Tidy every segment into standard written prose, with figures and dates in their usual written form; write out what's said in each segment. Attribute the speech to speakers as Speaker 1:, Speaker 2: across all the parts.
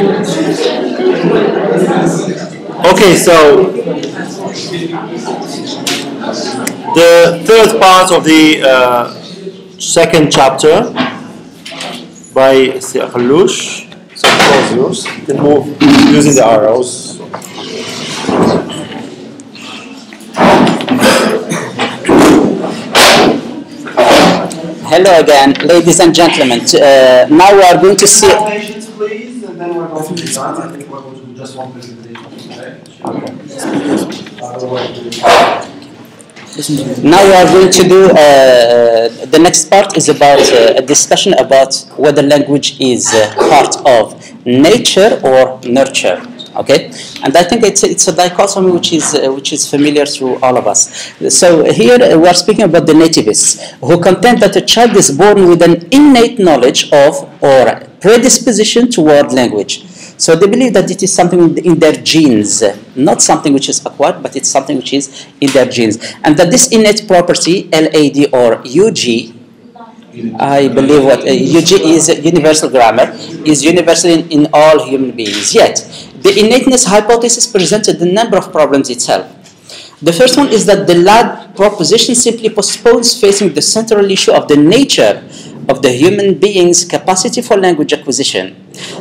Speaker 1: Okay, so the third part of the second chapter by Akkelouch.
Speaker 2: So close yours. You can move using the arrows.
Speaker 3: Hello again, ladies and gentlemen. Now we are going to see.
Speaker 4: Patience, please, and then we're going to be done. I think we're going to do just one presentation today.
Speaker 3: Now we are going to do the next part is about a discussion about whether language is part of nature or nurture. Okay, and I think it's a dichotomy which is familiar to all of us. So here we are speaking about the nativists who contend that a child is born with an innate knowledge of or predisposition toward language. So they believe that it is something in their genes, not something which is acquired, but it's something which is in their genes, and that this innate property, LAD or UG. I believe what UG is universal grammar, is universal in all human beings. Yet, the innateness hypothesis presented a number of problems itself. The first one is that the LAD proposition simply postpones facing the central issue of the nature of the human being's capacity for language acquisition.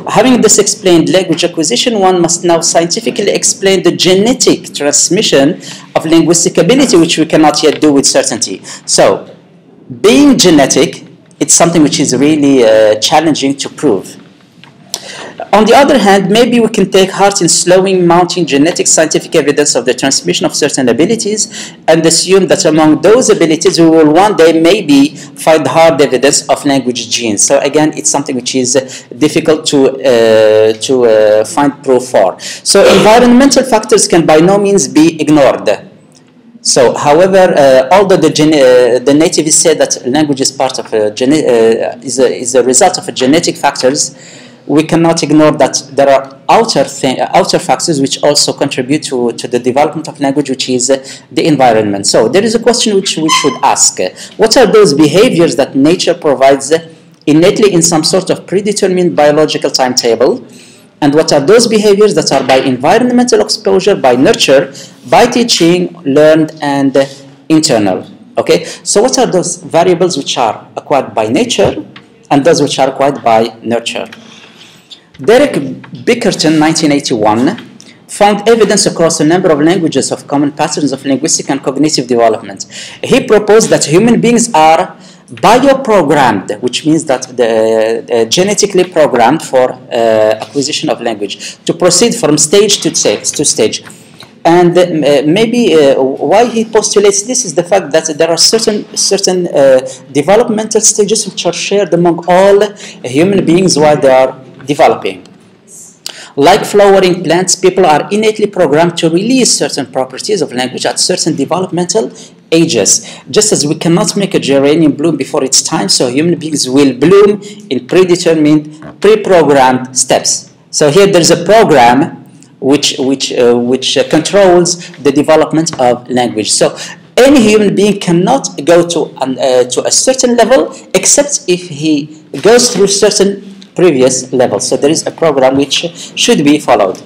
Speaker 3: Having this explained language acquisition, one must now scientifically explain the genetic transmission of linguistic ability, which we cannot yet do with certainty. So, being genetic, it's something which is really challenging to prove. On the other hand, maybe we can take heart in slowing mounting genetic scientific evidence of the transmission of certain abilities and assume that among those abilities we will one day maybe find hard evidence of language genes. So again, it's something which is difficult to find proof for. So environmental factors can by no means be ignored. So, however, although the nativists say that language is part of is a result of genetic factors, we cannot ignore that there are outer factors which also contribute to the development of language, which is the environment. So, there is a question which we should ask: what are those behaviors that nature provides innately in some sort of predetermined biological timetable? And what are those behaviors that are by environmental exposure, by nurture, by teaching, learned, and internal? Okay, so what are those variables which are acquired by nature and those which are acquired by nurture? Derek Bickerton, 1981, found evidence across a number of languages of common patterns of linguistic and cognitive development. He proposed that human beings are bioprogrammed, which means that the genetically programmed for acquisition of language to proceed from stage to stage. And maybe why he postulates this is the fact that there are certain developmental stages which are shared among all human beings while they are developing. Like flowering plants, people are innately programmed to release certain properties of language at certain developmental ages. Just as we cannot make a geranium bloom before its time, so human beings will bloom in predetermined, pre-programmed steps. So here there is a program which controls the development of language. So any human being cannot go to a certain level except if he goes through certain previous levels. So there is a program which should be followed.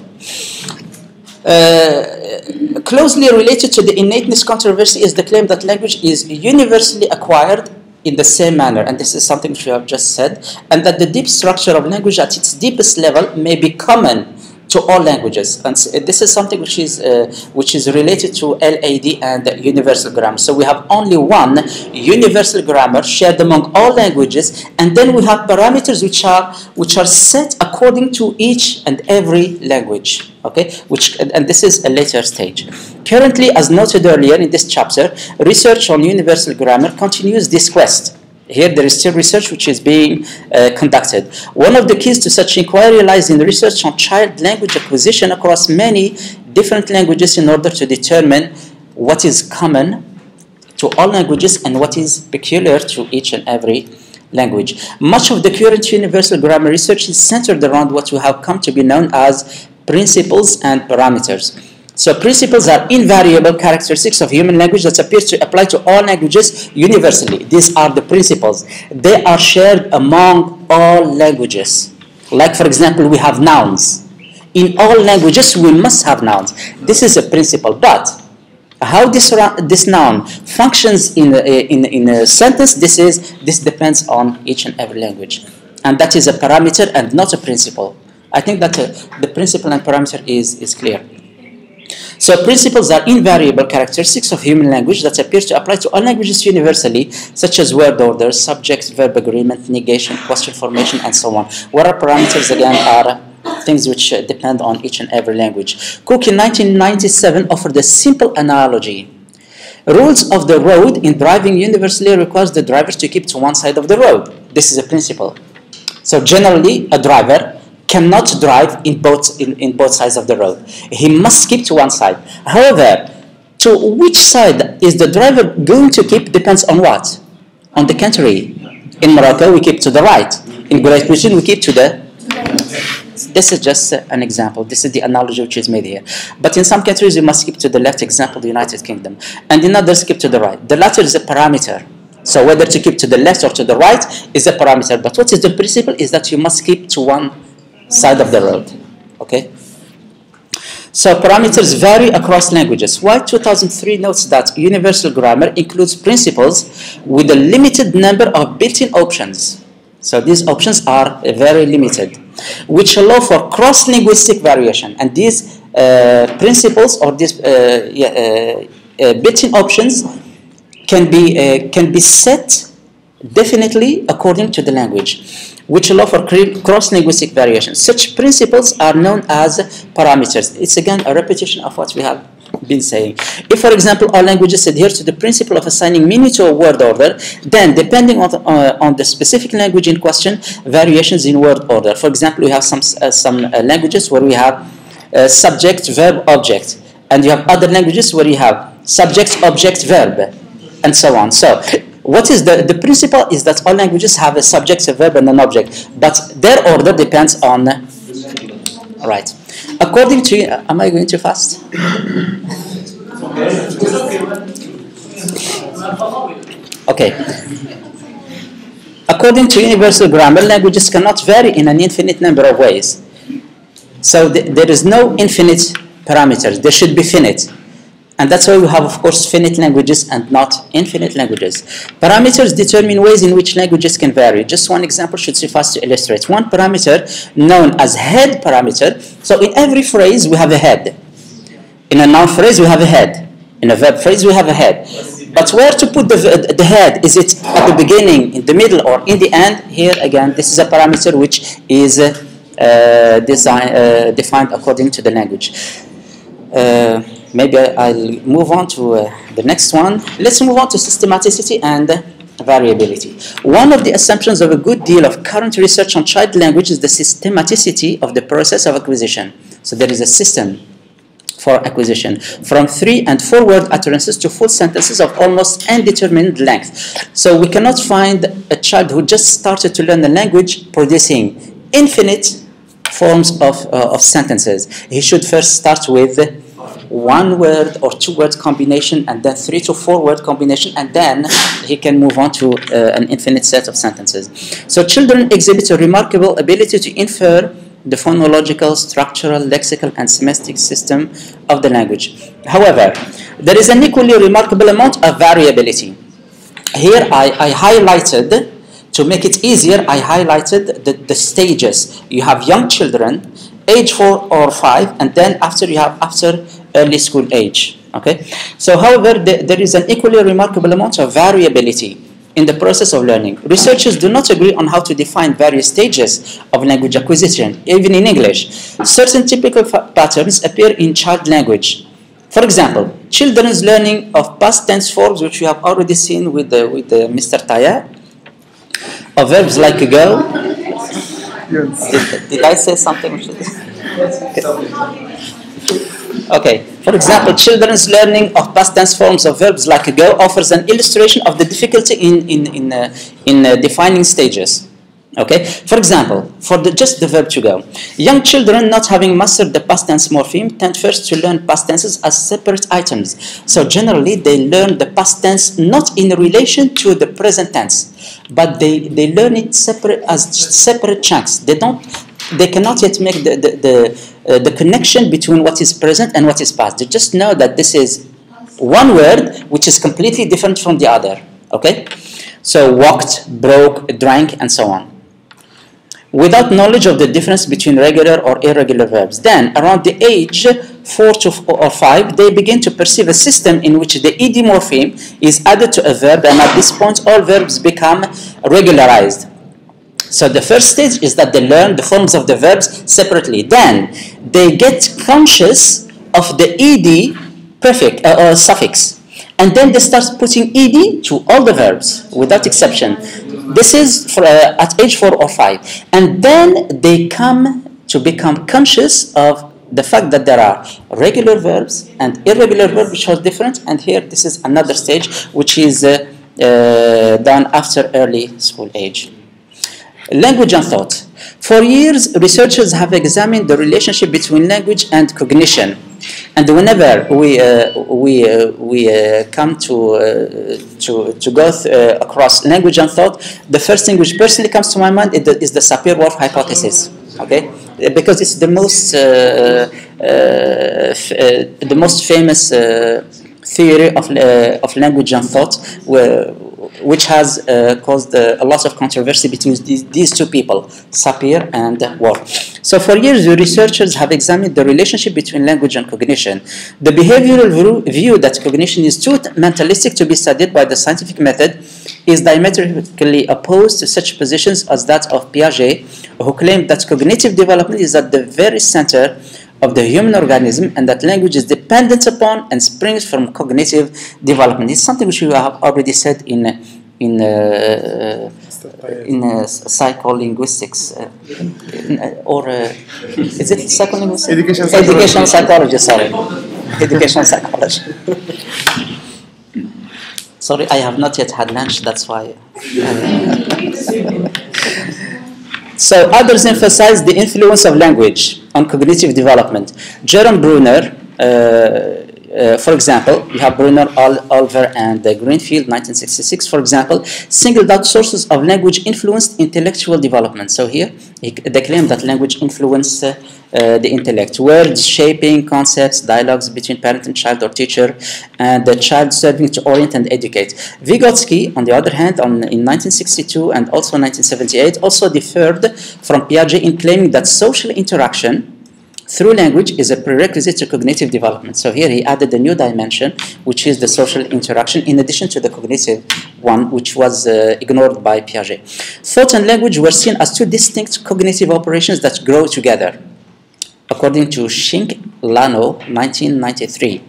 Speaker 3: Closely related to the innateness controversy is the claim that language is universally acquired in the same manner, and this is something which we have just said, and that the deep structure of language at its deepest level may be common to all languages, and this is something which is related to LAD and universal grammar. So we have only one universal grammar shared among all languages, and then we have parameters which are set according to each and every language. Okay, and this is a later stage. Currently, as noted earlier in this chapter, research on universal grammar continues this quest. Here there is still research which is being conducted. One of the keys to such inquiry lies in research on child language acquisition across many different languages in order to determine what is common to all languages and what is peculiar to each and every language. Much of the current universal grammar research is centered around what we have come to be known as principles and parameters. So principles are invariable characteristics of human language that appear to apply to all languages universally. These are the principles. They are shared among all languages. Like, for example, we have nouns. In all languages, we must have nouns. This is a principle, but how this noun functions in a sentence, this depends on each and every language. And that is a parameter and not a principle. I think that the principle and parameter is clear. So principles are invariable characteristics of human language that appear to apply to all languages universally, such as word order, subject-verb agreement, negation, question formation, and so on. What are parameters, again, are things which depend on each and every language. Cook in 1997 offered a simple analogy. Rules of the road in driving universally requires the driver to keep to one side of the road. This is a principle. So generally, a driver cannot drive in both sides of the road. He must keep to one side. However, to which side is the driver going to keep depends on what? On the country. In Morocco, we keep to the right. In Great Britain, we keep to the... This is just an example. This is the analogy which is made here. But in some countries, you must keep to the left, example, the United Kingdom. And in others, keep to the right. The latter is a parameter. So whether to keep to the left or to the right is a parameter. But what is the principle is that you must keep to one side of the road. Okay? So parameters vary across languages. White 2003 notes that universal grammar includes principles with a limited number of built-in options. So these options are very limited, which allow for cross-linguistic variation. And these principles or these built-in options can be set definitely according to the language, which allow for cross-linguistic variation. Such principles are known as parameters. It's again a repetition of what we have been saying. If, for example, all languages adhere to the principle of assigning meaning to a word order, then depending on the specific language in question, variations in word order. For example, we have some languages where we have subject, verb, object, and you have other languages where you have subject, object, verb, and so on. So what is the principle is that all languages have a subject, a verb, and an object, but their order depends on... Right. According to... Am I going too fast? Okay. According to universal grammar, languages cannot vary in an infinite number of ways. So there is no infinite parameters. There should be finite. And that's why we have, of course, finite languages and not infinite languages. Parameters determine ways in which languages can vary. Just one example should suffice to illustrate. One parameter known as head parameter. So in every phrase, we have a head. In a noun phrase, we have a head. In a verb phrase, we have a head. But where to put the head? Is it at the beginning, in the middle, or in the end? Here, again, this is a parameter which is defined according to the language. Maybe I'll move on to the next one. Let's move on to systematicity and variability. One of the assumptions of a good deal of current research on child language is the systematicity of the process of acquisition. So there is a system for acquisition, from 3- and 4-word utterances to full sentences of almost indeterminate length. So we cannot find a child who just started to learn the language producing infinite forms of sentences. He should first start with 1-word or 2-word combination, and then 3- to 4-word combination, and then he can move on to an infinite set of sentences. So children exhibit a remarkable ability to infer the phonological, structural, lexical, and semantic system of the language. However, there is an equally remarkable amount of variability. Here I highlighted, to make it easier, I highlighted the stages. You have young children, age 4 or 5, and then after you have early school age. Okay. So, however, there is an equally remarkable amount of variability in the process of learning. Researchers do not agree on how to define various stages of language acquisition, even in English. Certain typical patterns appear in child language. For example, children's learning of past tense forms, which we have already seen with Mr. Taya, of verbs like go. Did I say something? Okay. For example, children's learning of past tense forms of verbs like go offers an illustration of the difficulty in defining stages. Okay. For example, for just the verb to go, young children not having mastered the past tense morpheme tend first to learn past tenses as separate items. So generally, they learn the past tense not in relation to the present tense, but they learn it separate as separate chunks. They don't they cannot yet make the connection between what is present and what is past. They just know that this is one word which is completely different from the other. Okay? So walked, broke, drank, and so on. Without knowledge of the difference between regular or irregular verbs. Then, around the age 4 or 5, they begin to perceive a system in which the ed morpheme is added to a verb, and at this point, all verbs become regularized. So the first stage is that they learn the forms of the verbs separately. Then, they get conscious of the ed prefix or suffix. And then they start putting ed to all the verbs without exception. This is for, at age 4 or 5. And then they come to become conscious of the fact that there are regular verbs and irregular verbs which are different. And here this is another stage which is done after early school age. Language and thought. For years, researchers have examined the relationship between language and cognition. And whenever we come to go across language and thought, the first thing which personally comes to my mind is the Sapir-Whorf hypothesis. Okay, because it's the most famous theory of language and thought, which has caused a lot of controversy between these two people, Sapir and Whorf. So for years, the researchers have examined the relationship between language and cognition. The behavioral view that cognition is too mentalistic to be studied by the scientific method is diametrically opposed to such positions as that of Piaget, who claimed that cognitive development is at the very center of the human organism and that language is dependent upon and springs from cognitive development. It's something which we have already said in psycholinguistics, is it psycholinguistics? Educational psychology, sorry. Educational psychology. Sorry, I have not yet had lunch, that's why. So others emphasize the influence of language on cognitive development. Jerome Bruner, for example, you have Bruner, Olver, and Greenfield, 1966, for example, singled out sources of language influenced intellectual development. So here, they claim that language influenced the intellect. Words shaping concepts, dialogues between parent and child or teacher, and the child serving to orient and educate. Vygotsky, on the other hand, in 1962 and also 1978, also differed from Piaget in claiming that social interaction through language is a prerequisite to cognitive development. So here he added a new dimension, which is the social interaction, in addition to the cognitive one, which was ignored by Piaget. Thought and language were seen as two distinct cognitive operations that grow together, according to Shink Lano, 1993.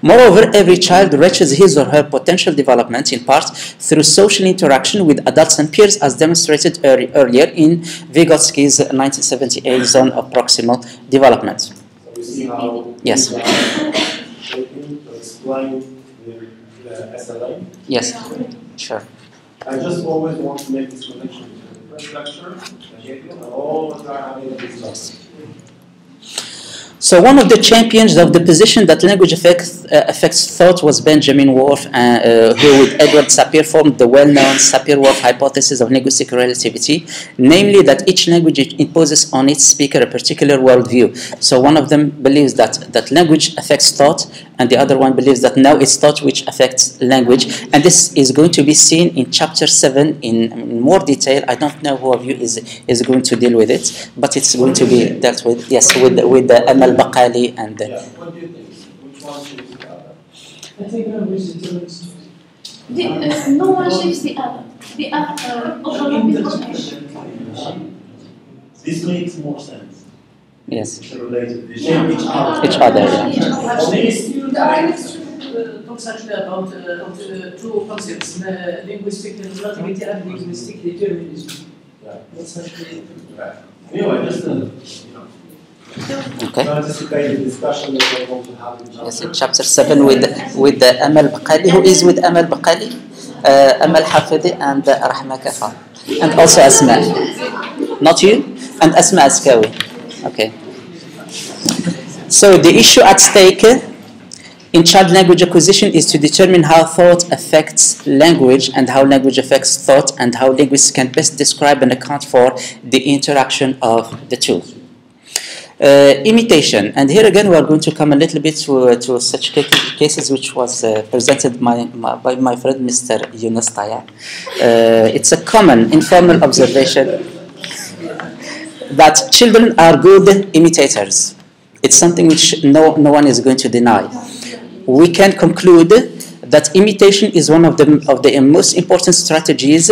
Speaker 3: Moreover, every child reaches his or her potential development in part through social interaction with adults and peers, as demonstrated earlier in Vygotsky's 1978 zone of proximal development.
Speaker 2: So we see how.
Speaker 3: Yes.
Speaker 2: To explain the SLA.
Speaker 3: Yes. Sure.
Speaker 2: I just always want to make this connection between the first lecture and all what we are having in this class.
Speaker 3: So one of the champions of the position that language affects thought was Benjamin Whorf, who with Edward Sapir formed the well-known Sapir-Whorf hypothesis of linguistic relativity, namely that each language imposes on its speaker a particular worldview. So one of them believes that language affects thought, and the other one believes that now it's thought which affects language. And this is going to be seen in Chapter 7 in more detail. I don't know who of you is going to deal with it, but it's going to be dealt with, yes, with the Baqali and
Speaker 2: Yeah. What do you think? Which one shapes the other?
Speaker 5: I think language determines
Speaker 6: no one shapes the other. The other
Speaker 2: This makes more sense.
Speaker 3: yes,
Speaker 2: It's related. They shape each other.
Speaker 3: each other. Yeah.
Speaker 5: talks actually about two concepts, linguistic relativity and linguistic determinism.
Speaker 2: Yeah.
Speaker 5: That's actually
Speaker 2: Anyway, just
Speaker 3: Okay.
Speaker 2: anticipate the discussion that we're going to have in
Speaker 3: Yes, in
Speaker 2: chapter.
Speaker 3: Chapter 7 with Amal Baqali. Who is with Amal Baqali? Amal Hafidi and Rahma Kafa. And also Asma. Not you? And Asma Askawi. Okay. So the issue at stake in child language acquisition is to determine how thought affects language and how language affects thought and how linguists can best describe and account for the interaction of the two. Imitation, and here again we are going to come a little bit to such cases which was presented by my friend Mr. Yunus Taya. It's a common informal observation that children are good imitators. It's something which no one is going to deny. We can conclude that imitation is one of the most important strategies.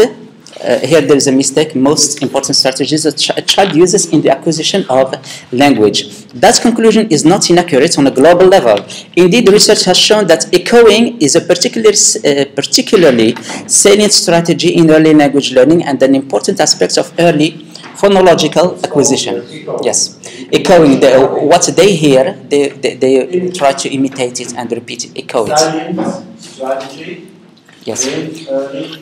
Speaker 3: Here there is a mistake. Most important strategies a child uses in the acquisition of language. That conclusion is not inaccurate on a global level. Indeed, research has shown that echoing is a particularly salient strategy in early language learning and an important aspect of early phonological acquisition. Yes, echoing what they hear, they try to imitate it and repeat it, echo it.
Speaker 2: Strategy.
Speaker 3: Yes,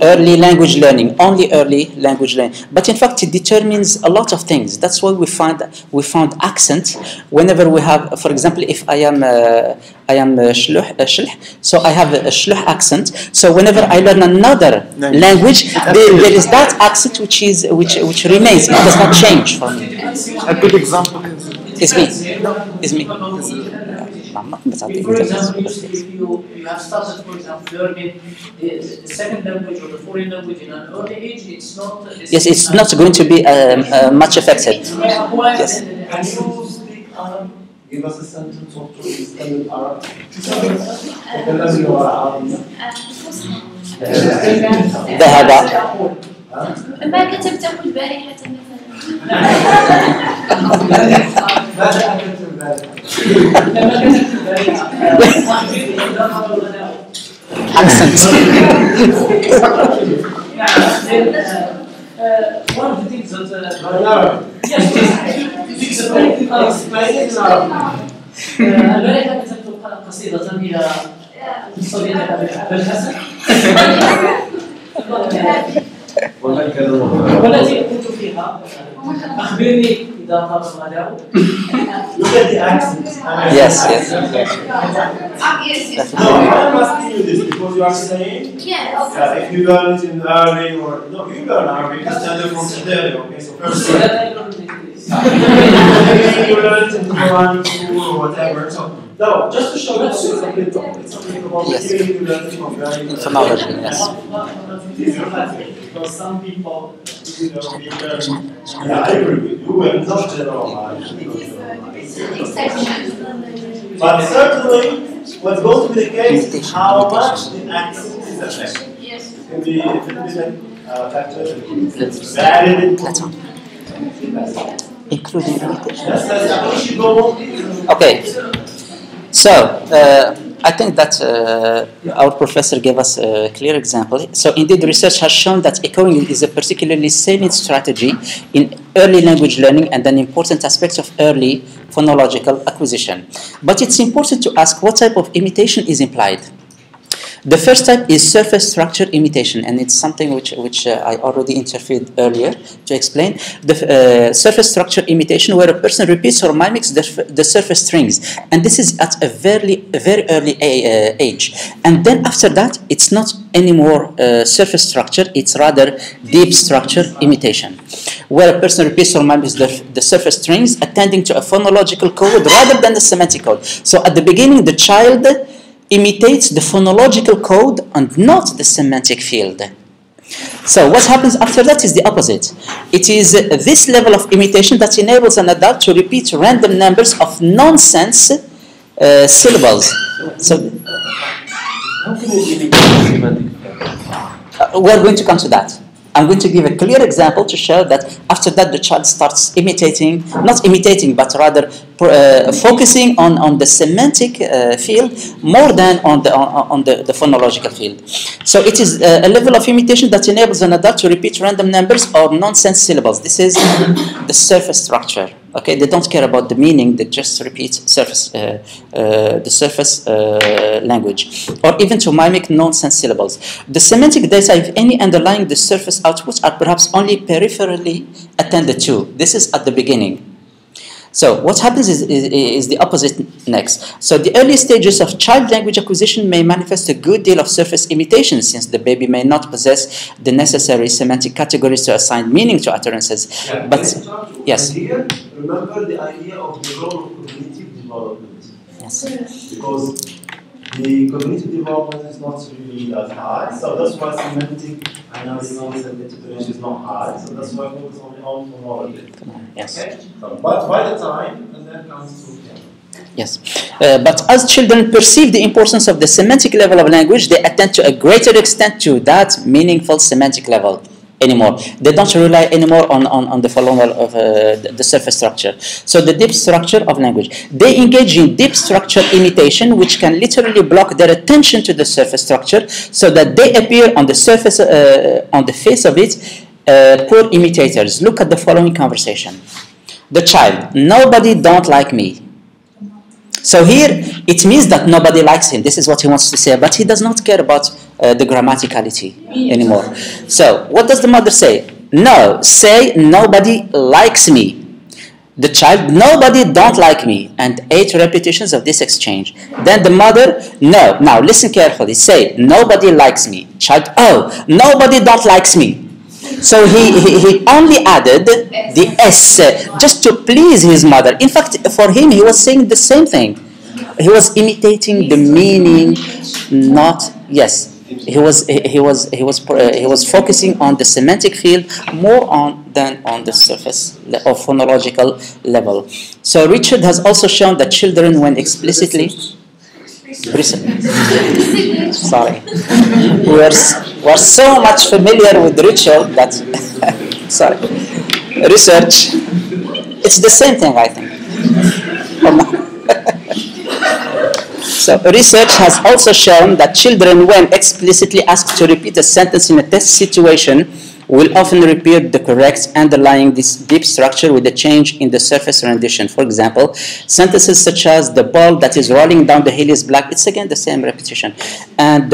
Speaker 3: early language learning, only early language learning. But in fact, it determines a lot of things. That's why we found accent whenever we have, for example, if I am shluh, so I have a shluh accent. So whenever I learn another language, there is that accent which remains. It does not change for me.
Speaker 4: A good example
Speaker 3: is me. Is me.
Speaker 5: For example, if you have started, for example, learning the second language or the foreign language in an early age, it's not.
Speaker 3: Yes, it's not going to be much affected. Yes.
Speaker 2: Can you speak Arab? Give us a sentence or two in standard Arab.
Speaker 3: ذهب.
Speaker 6: ما كتبته البارحة
Speaker 2: ماذا أكلت البارحة؟
Speaker 3: Accent.
Speaker 5: One of the things that
Speaker 2: Explain it in Arabic.
Speaker 5: البارحة كتبت قصيدة إلى صديقي أبي الحسن والتي قلت فيها أخبرني إذا طاب الغداء.
Speaker 2: Look at the accent.
Speaker 3: Yes.
Speaker 2: No, I'm asking you this because you are saying if you learn it in Arabic or no, you learn Arabic standard from today. Okay, so first you learn it in Quranic school or whatever. So no, just to show you it's applicable.
Speaker 3: Yes.
Speaker 2: Even if you learn it from very
Speaker 3: Phonology, yes.
Speaker 2: Because some people, we learn. Yeah, I agree with you. We're not generalized. But certainly, what's going to be the case is how much the accent is affected.
Speaker 6: Yes.
Speaker 2: It can be a factor. It's valid.
Speaker 3: Including imitation.
Speaker 2: That's the go.
Speaker 3: Okay. So, I think that our professor gave us a clear example. So indeed, research has shown that echoing is a particularly salient strategy in early language learning and an important aspect of early phonological acquisition. But it's important to ask what type of imitation is implied. The first type is surface structure imitation, and it's something which I already interfered earlier to explain. The surface structure imitation, where a person repeats or mimics the surface strings, and this is at a very early age. And then after that, it's not anymore surface structure; it's rather deep structure imitation, where a person repeats or mimics the surface strings, attending to a phonological code rather than the semantic code. So at the beginning, the child imitates the phonological code and not the semantic field. So what happens after that is the opposite. It is this level of imitation that enables an adult to repeat random numbers of nonsense syllables. So
Speaker 2: How can you imitate semantic?
Speaker 3: we're going to come to that. I'm going to give a clear example to show that after that the child starts imitating, not imitating, but rather focusing on the semantic field more than on the phonological field. So it is a level of imitation that enables an adult to repeat random numbers or nonsense syllables. This is the surface structure. Okay, they don't care about the meaning; they just repeat the surface language, or even to mimic nonsense syllables. The semantic data, if any, underlying the surface outputs are perhaps only peripherally attended to. This is at the beginning. So what happens is the opposite next. So the early stages of child language acquisition may manifest a good deal of surface imitation, since the baby may not possess the necessary semantic categories to assign meaning to utterances.
Speaker 2: Yeah,
Speaker 3: But yes.
Speaker 2: And here, remember the idea of the role of cognitive development.
Speaker 3: Yes.
Speaker 2: Because the cognitive development is not really that high, so that's why semantic analysis and interpretation is not high, so that's why I focus only on phonology.
Speaker 3: Yes.
Speaker 2: Okay? So, but by the time, and then comes to
Speaker 3: Yes. But as children perceive the importance of the semantic level of language, they attend to a greater extent to that meaningful semantic level anymore. They don't rely anymore on the phenomenon of the surface structure. So the deep structure of language. They engage in deep structure imitation, which can literally block their attention to the surface structure, so that they appear on the surface, on the face of it, poor imitators. Look at the following conversation. The child, nobody don't like me. So here, it means that nobody likes him. This is what he wants to say, but he does not care about the grammaticality anymore. So, what does the mother say? No, say nobody likes me. The child, nobody don't like me, and 8 repetitions of this exchange. Then the mother, no, now listen carefully, say nobody likes me. Child, oh, nobody don't likes me. So he only added the S just to please his mother. In fact, for him, he was saying the same thing. He was imitating the meaning, not yes. He was focusing on the semantic field more than on the surface or phonological level. So Richard has also shown that children, when explicitly sorry, we're so much familiar with Richard that sorry, research. It's the same thing, I think. So research has also shown that children, when explicitly asked to repeat a sentence in a test situation, will often repeat the correct underlying this deep structure with a change in the surface rendition. For example, sentences such as the ball that is rolling down the hill is black. It's again the same repetition, and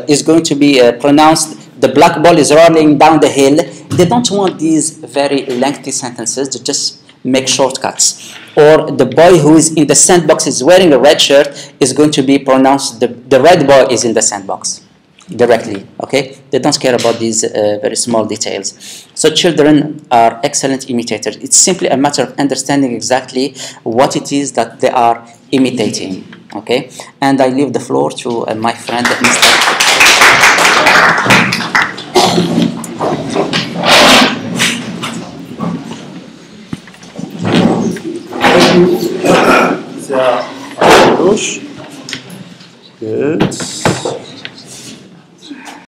Speaker 3: is going to be pronounced. The black ball is rolling down the hill. They don't want these very lengthy sentences. They just make shortcuts. Or the boy who is in the sandbox is wearing a red shirt is going to be pronounced the red boy is in the sandbox directly. Okay, they don't care about these very small details. So children are excellent imitators. It's simply a matter of understanding exactly what it is that they are imitating. Okay, and I leave the floor to my friend Mr.
Speaker 4: Thank you.